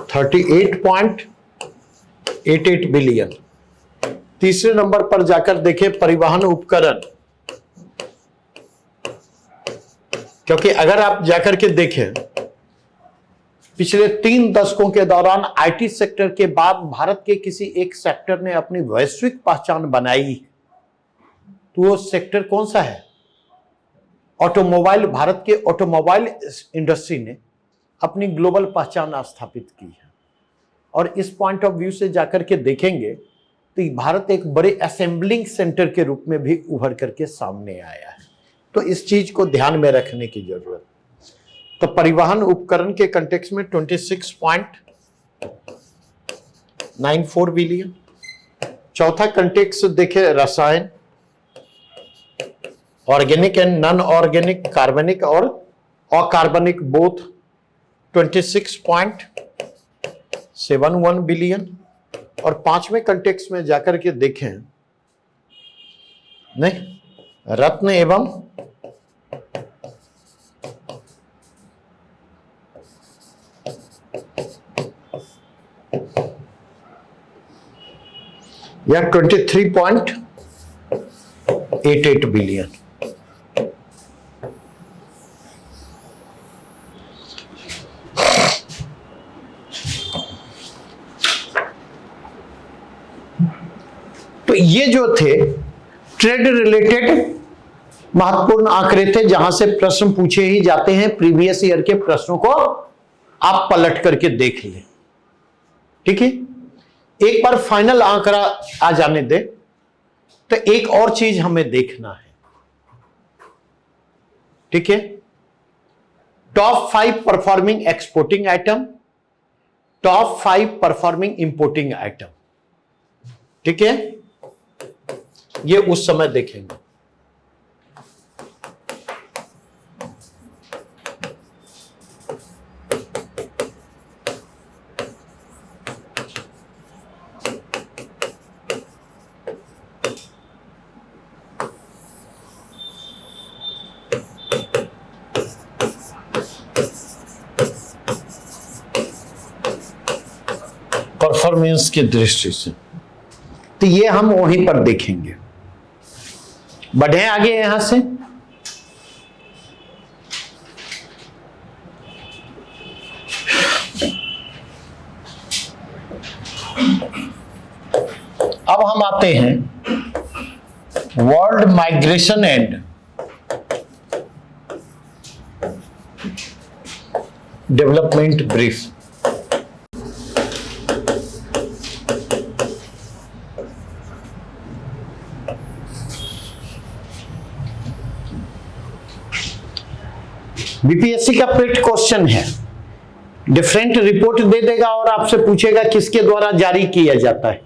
38.88 बिलियन। तीसरे नंबर पर जाकर देखें परिवहन उपकरण, क्योंकि अगर आप जाकर के देखें पिछले 3 दशकों के दौरान आईटी सेक्टर के बाद भारत के किसी एक सेक्टर ने अपनी वैश्विक पहचान बनाई, तो वो सेक्टर कौन सा है, ऑटोमोबाइल। भारत के ऑटोमोबाइल इंडस्ट्री ने अपनी ग्लोबल पहचान स्थापित की है। और इस पॉइंट ऑफ व्यू से जाकर के देखेंगे तो भारत एक बड़े असेंबलिंग सेंटर के रूप में भी उभर करके सामने आया है। तो इस चीज को ध्यान में रखने की जरूरत। तो परिवहन उपकरण के कंटेक्स्ट में 94 बिलियन। चौथा कंटेक्स्ट देखे रसायन, ऑर्गेनिक एंड नॉन ऑर्गेनिक, कार्बनिक और अकार्बनिक बोथ 26.71 बिलियन। और पांचवें कंटेक्स्ट में जाकर के देखें, नहीं, रत्न एवं या 23.88 बिलियन। तो ये जो थे ट्रेड रिलेटेड महत्वपूर्ण आंकड़े थे, जहां से प्रश्न पूछे ही जाते हैं। प्रीवियस ईयर के प्रश्नों को आप पलट करके देख लें, ठीक है। एक बार फाइनल आंकड़ा आ जाने दे तो एक और चीज हमें देखना है, ठीक है। Top 5 performing exporting item, top 5 performing importing item, ठीक है। ये उस समय देखेंगे। परफॉर्मेंस की दृष्टि से तो ये हम वहीं पर देखेंगे। बढ़े आगे यहां से। अब हम आते हैं world migration and development brief. BPSC का पेट क्वेश्चन है, डिफरेंट रिपोर्ट दे देगा और आपसे पूछेगा किसके द्वारा जारी किया जाता है।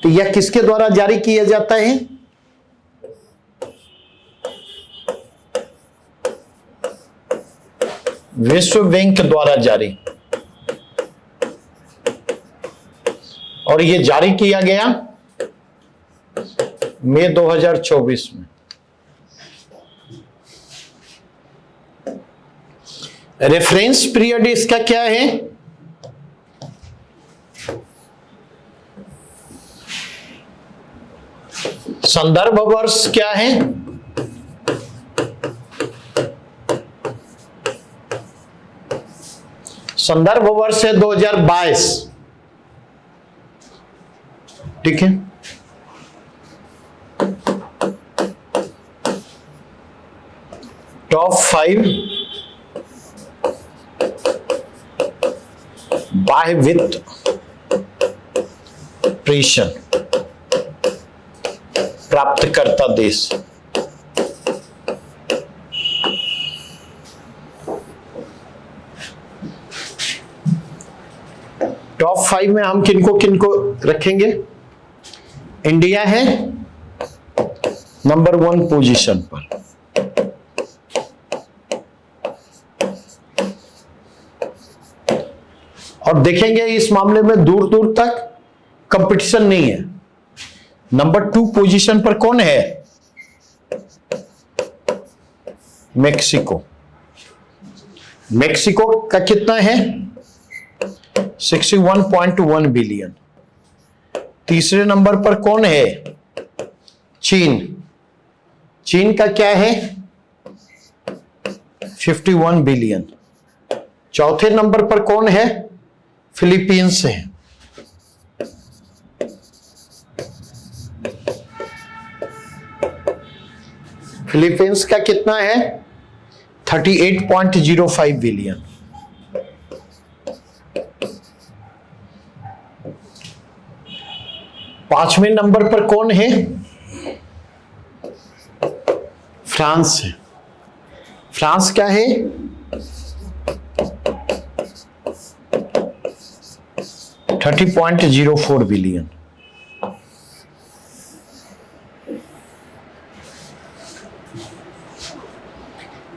तो यह किसके द्वारा जारी किया जाता है? विश्व बैंक द्वारा जारी, और यह जारी किया गया मई 2024 में। रेफरेंस पीरियड इसका क्या है? संदर्भ वर्ष क्या है? संदर्भ वर्ष है 2022, ठीक है। टॉप 5 बाह्य वित्त प्रेषण प्राप्तकर्ता देश। टॉप 5 में हम किनको रखेंगे? इंडिया है नंबर 1 पोजीशन पर, और देखेंगे इस मामले में दूर दूर तक कंपटीशन नहीं है। नंबर 2 पोजीशन पर कौन है? मेक्सिको। मेक्सिको का कितना है? 61.1 बिलियन। तीसरे नंबर पर कौन है? चीन। चीन का क्या है? 51 बिलियन। चौथे नंबर पर कौन है? फिलीपींस है। फिलीपींस का कितना है? 38.05 बिलियन। पांचवें नंबर पर कौन है? फ्रांस है। फ्रांस क्या है? 30.04 बिलियन।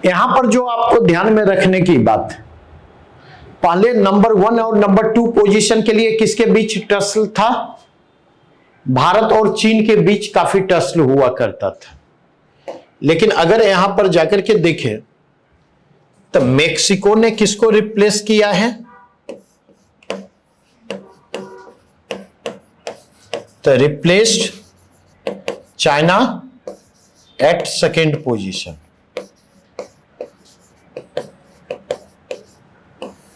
यहां पर जो आपको ध्यान में रखने की बात है, पहले नंबर 1 और नंबर 2 पोजीशन के लिए किसके बीच टसल था? भारत और चीन के बीच काफी टसल हुआ करता था। लेकिन अगर यहां पर जाकर के देखें तो मेक्सिको ने किसको रिप्लेस किया है? तो replaced China eight second position.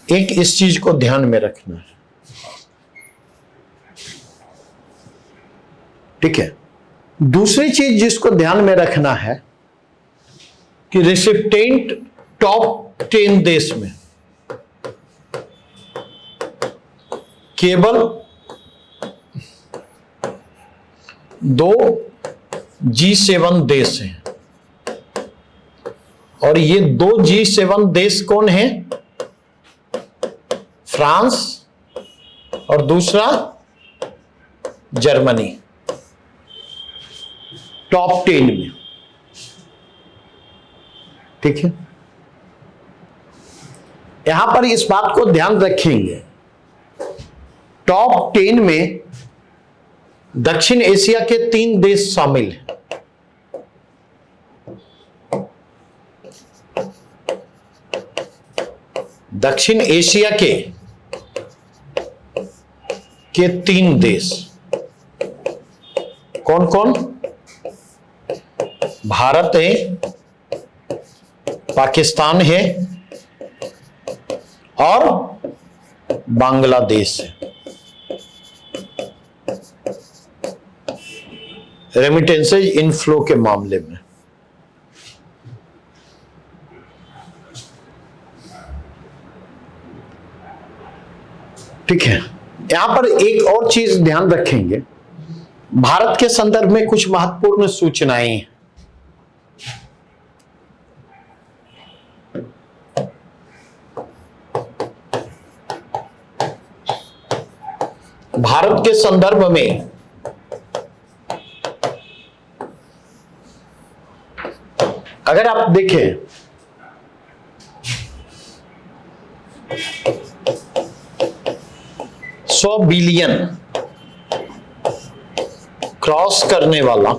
एक इस चीज को ध्यान में रखना है, ठीक है। दूसरी चीज जिसको ध्यान में रखना है कि रिसिप्टेंट टॉप 10 देश में केवल 2 G7 देश हैं, और ये 2 G7 देश कौन है? फ्रांस और दूसरा जर्मनी, टॉप 10 में, ठीक है। यहां पर इस बात को ध्यान रखेंगे, टॉप 10 में दक्षिण एशिया के 3 देश शामिल हैं। दक्षिण एशिया के 3 देश कौन कौन? भारत है, पाकिस्तान है और बांग्लादेश है। रेमिटेंसेज इनफ्लो के मामले में, ठीक है। यहां पर एक और चीज ध्यान रखेंगे, भारत के संदर्भ में कुछ महत्वपूर्ण सूचनाएं हैं। भारत के संदर्भ में अगर आप देखें, $100 बिलियन क्रॉस करने वाला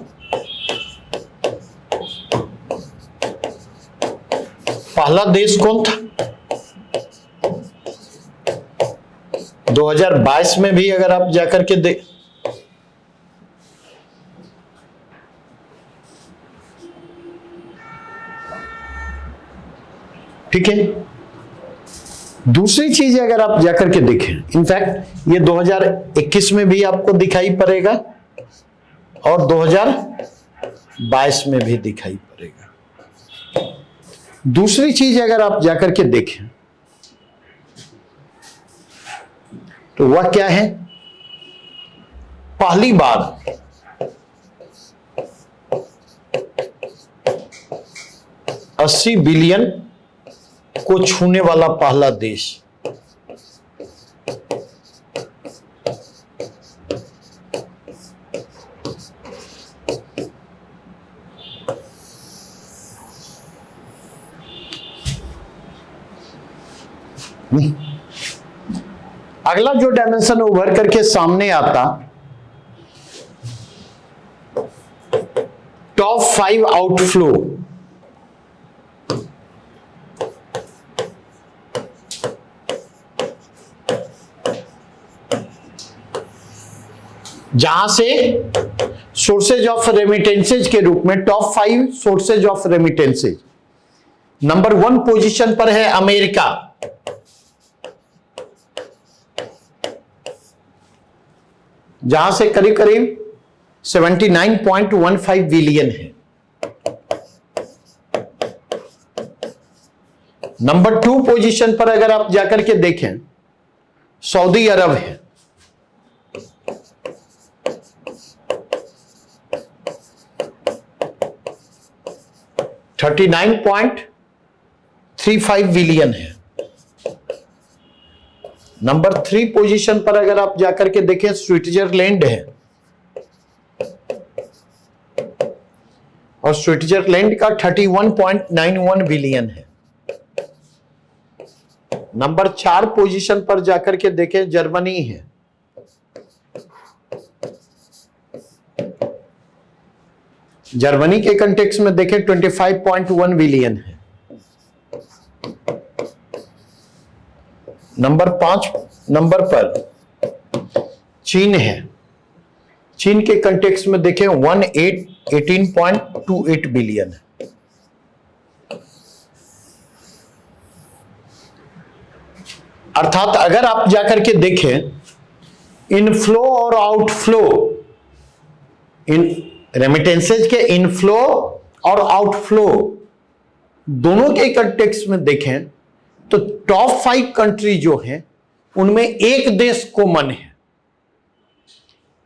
पहला देश कौन था? 2022 में भी अगर आप जाकर के देख, ठीक है। दूसरी चीज अगर आप जाकर के देखें, इनफैक्ट ये 2021 में भी आपको दिखाई पड़ेगा और 2022 में भी दिखाई पड़ेगा। दूसरी चीज अगर आप जाकर के देखें तो वह क्या है? पहली बार $80 बिलियन को छूने वाला पहला देश। अगला जो डायमेंशन उभर करके सामने आता, टॉप 5 आउटफ्लो। जहां से सोर्सेज ऑफ रेमिटेंसेज के रूप में top 5 sources of remittances, number 1 position पर है अमेरिका, जहां से करीब करीब 79.15 बिलियन है। नंबर 2 पोजीशन पर अगर आप जाकर के देखें, सऊदी अरब है, $39.35 बिलियन है। नंबर 3 पोजीशन पर अगर आप जाकर के देखें स्विट्जरलैंड है, और स्विट्जरलैंड का 31.91 बिलियन है। नंबर 4 पोजीशन पर जाकर के देखें जर्मनी है, जर्मनी के कंटेक्स्ट में देखें 25.1 बिलियन है। नंबर 5 नंबर पर चीन है, चीन के कंटेक्स्ट में देखें 18.28 बिलियन है। अर्थात अगर आप जाकर के देखें इनफ्लो और आउटफ्लो, इन रेमिटेंसेज के इनफ्लो और आउटफ्लो दोनों के कंटेक्स्ट में देखें तो टॉप 5 कंट्री जो हैं उनमें एक देश कॉमन है।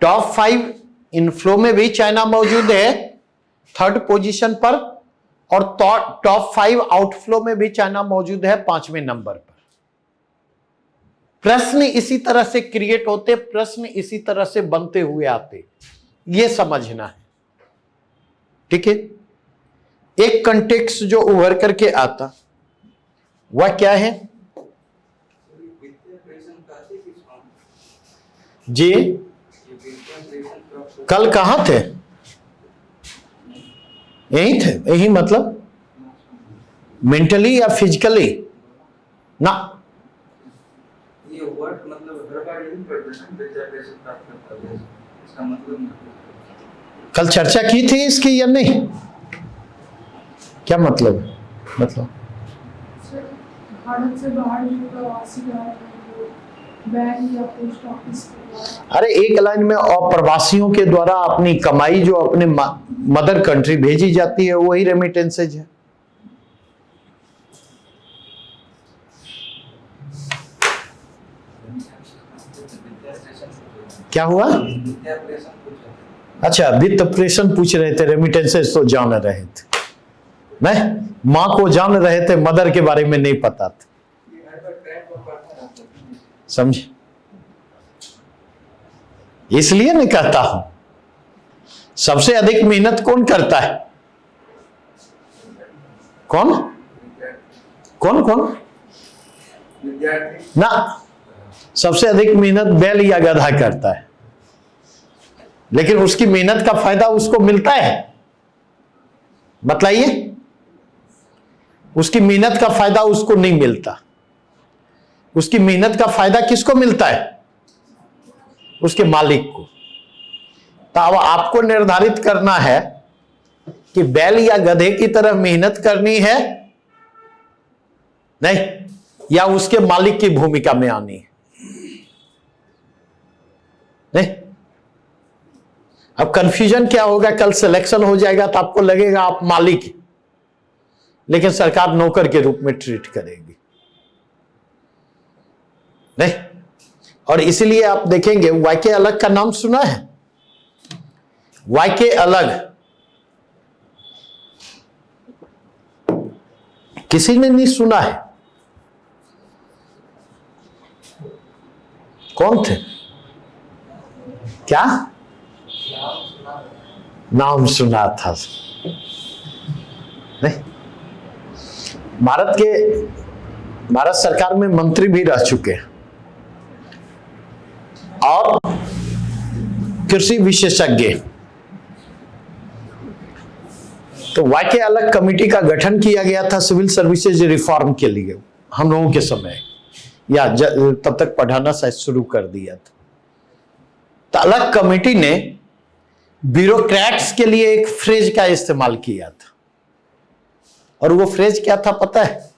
टॉप 5 इनफ्लो में भी चाइना मौजूद है 3rd पोजीशन पर, और टॉप 5 आउटफ्लो में भी चाइना मौजूद है 5वें नंबर पर। प्रश्न इसी तरह से क्रिएट होते, प्रश्न इसी तरह से बनते हुए आते, यह समझना है। ठीक है, एक कंटेक्स्ट जो उभर करके आता वह क्या है जी? कल कहां थे? यही थे, यही मतलब मेंटली या फिजिकली ना? ये वर्ड मतलब हर बार नहीं पढ़ते ना, विद्याभ्यास प्राप्त करता है, इसका मतलब कल चर्चा की थी इसकी या नहीं? क्या मतलब? भारत से बाहर जो प्रवासी बैंक या पोस्ट ऑफिस के द्वारा, अरे एक लाइन में अप्रवासियों के द्वारा अपनी कमाई जो अपने मदर कंट्री भेजी जाती है वही रेमिटेंसेज है। क्या हुआ? अच्छा, वित्त प्रेषण पूछ रहे थे, रेमिटेंसेज तो जान रहे थे। नहीं, मां को जान रहे थे, मदर के बारे में नहीं पता था। समझे? इसलिए मैं कहता हूं सबसे अधिक मेहनत कौन करता है? कौन कौन कौन ना, सबसे अधिक मेहनत बैल या गधा करता है, लेकिन उसकी मेहनत का फायदा उसको मिलता है? बतलाइए। उसकी मेहनत का फायदा उसको नहीं मिलता। उसकी मेहनत का फायदा किसको मिलता है? उसके मालिक को। तो अब आपको निर्धारित करना है कि बैल या गधे की तरह मेहनत करनी है नहीं, या उसके मालिक की भूमिका में आनी है। नहीं, अब कंफ्यूजन क्या होगा? कल सिलेक्शन हो जाएगा तो आपको लगेगा आप मालिक, लेकिन सरकार नौकर के रूप में ट्रीट करेगी। नहीं, और इसलिए आप देखेंगे वाईके अलग का नाम सुना है? वाईके अलग किसी ने नहीं सुना है? कौन थे? क्या नाम सुना था? नहीं, भारत सरकार में मंत्री भी रह चुके हैं और कृषि विशेषज्ञ। तो वाईके अलग कमेटी का गठन किया गया था सिविल सर्विसेज रिफॉर्म के लिए हम लोगों के समय, या तब तक पढ़ाना शायद शुरू कर दिया था। तो अलग कमेटी ने ब्यूरोक्रेट्स के लिए एक फ्रेज का इस्तेमाल किया था, और वो फ्रेज क्या था पता है?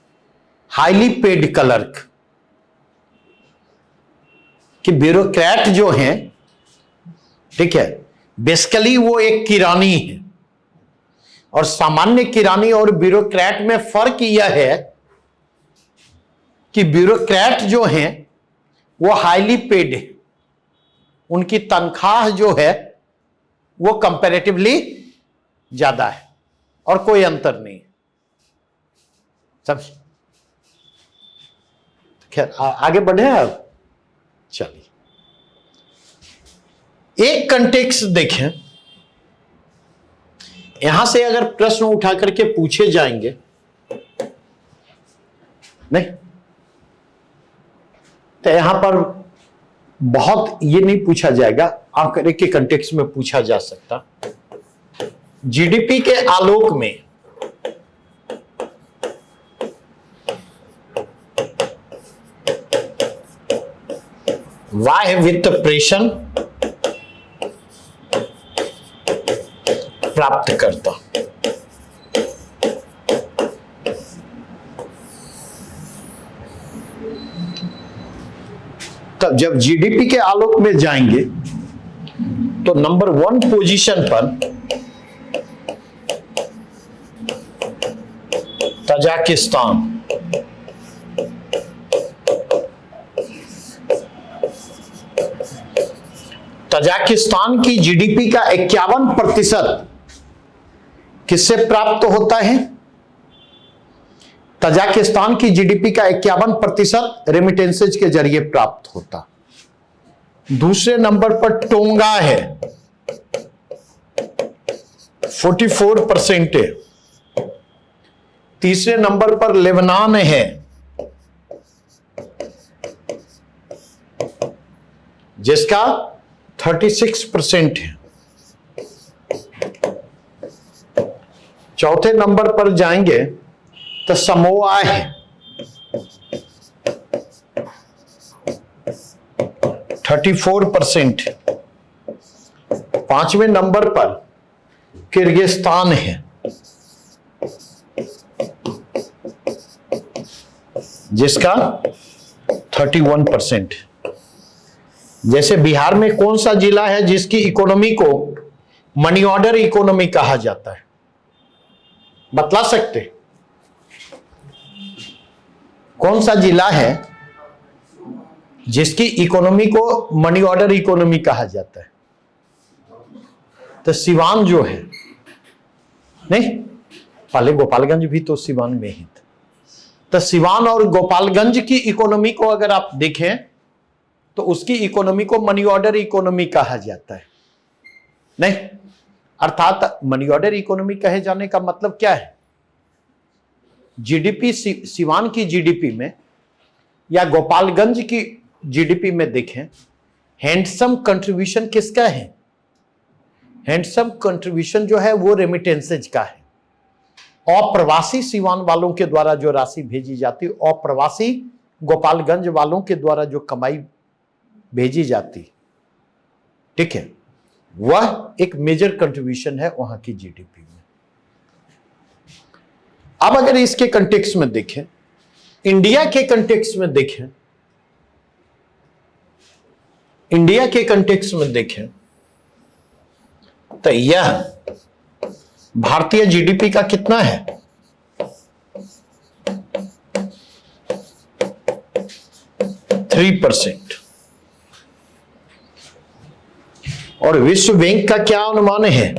Highly paid clerk. कि ब्यूरोक्रेट जो हैं, ठीक है, बेसिकली वो एक किरानी है, और सामान्य किरानी और ब्यूरोक्रेट में फर्क यह है कि ब्यूरोक्रेट जो हैं वो हाईली पेड है, उनकी तनख्वाह जो है वो कंपैरेटिवली ज्यादा है, और कोई अंतर नहीं। समझ? खैर आगे बढ़े अब। चलिए एक कंटेक्स्ट देखें, यहां से अगर प्रश्न उठा करके पूछे जाएंगे, नहीं तो यहां पर बहुत ये नहीं पूछा जाएगा, आंकड़े के कंटेक्स्ट में पूछा जा सकता। जीडीपी के आलोक में बाह्य वित्त प्रेषण प्राप्त करता। तब जब जीडीपी के आलोक में जाएंगे तो नंबर 1 पोजीशन पर तजाकिस्तान, तजाकिस्तान की जीडीपी का 51% किससे प्राप्त होता है? तजाकिस्तान की जीडीपी का 51% रेमिटेंसेज के जरिए प्राप्त होता। दूसरे नंबर पर टोंगा है, 44% है। तीसरे नंबर पर लेबनान है, जिसका 36% है। चौथे नंबर पर जाएंगे तो समोआ है, 34%। पांचवें नंबर पर किर्गिस्तान है, जिसका 31%। जैसे बिहार में कौन सा जिला है जिसकी इकोनॉमी को मनी ऑर्डर इकोनॉमी कहा जाता है? बतला सकते? कौन सा जिला है जिसकी इकोनॉमी को मनी ऑर्डर इकोनॉमी कहा जाता है? तो सिवान जो है, नहीं, पहले गोपालगंज भी तो सिवान में ही था। तो सिवान और गोपालगंज की इकोनॉमी को अगर आप देखें तो उसकी इकोनॉमी को मनी ऑर्डर इकोनॉमी कहा जाता है। नहीं, अर्थात मनी ऑर्डर इकोनॉमी कहे जाने का मतलब क्या है? जीडीपी सिवान की जीडीपी में या गोपालगंज की जीडीपी में देखें, हैंडसम कंट्रीब्यूशन किसका है? हैंडसम कंट्रीब्यूशन जो है वो रेमिटेंसेज का है। अप्रवासी सिवान वालों के द्वारा जो राशि भेजी जाती, अप्रवासी गोपालगंज वालों के द्वारा जो कमाई भेजी जाती, ठीक है, वह एक मेजर कंट्रीब्यूशन है वहां की जीडीपी में। अब अगर इसके कंटेक्स्ट में देखें, इंडिया के कंटेक्स्ट में देखें, इंडिया के कंटेक्स्ट में देखें तो यह भारतीय जीडीपी का कितना है? 3%। और विश्व बैंक का क्या अनुमान है?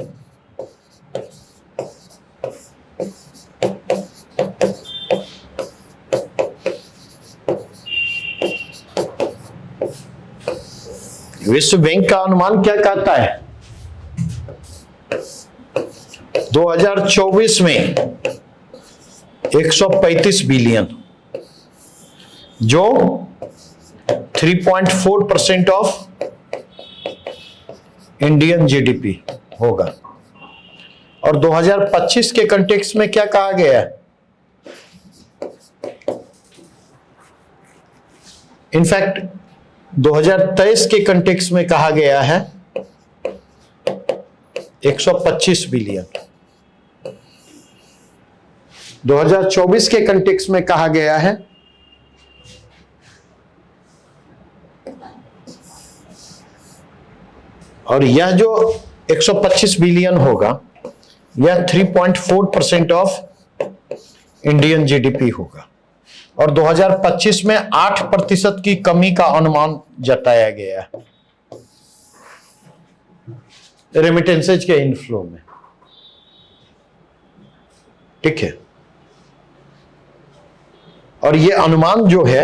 विश्व बैंक का अनुमान क्या कहता है? 2024 में 135 बिलियन, जो 3.4% ऑफ इंडियन जीडीपी होगा। और 2025 के कंटेक्स्ट में क्या कहा गया है? इनफैक्ट 2023 के कंटेक्स्ट में कहा गया है 125 बिलियन। 2024 के कंटेक्स्ट में कहा गया है और यह जो 125 बिलियन होगा यह 3.4% ऑफ इंडियन जीडीपी होगा। और 2025 में 8% की कमी का अनुमान जताया गया है रेमिटेंसेज के इनफ्लो में, ठीक है। और यह अनुमान जो है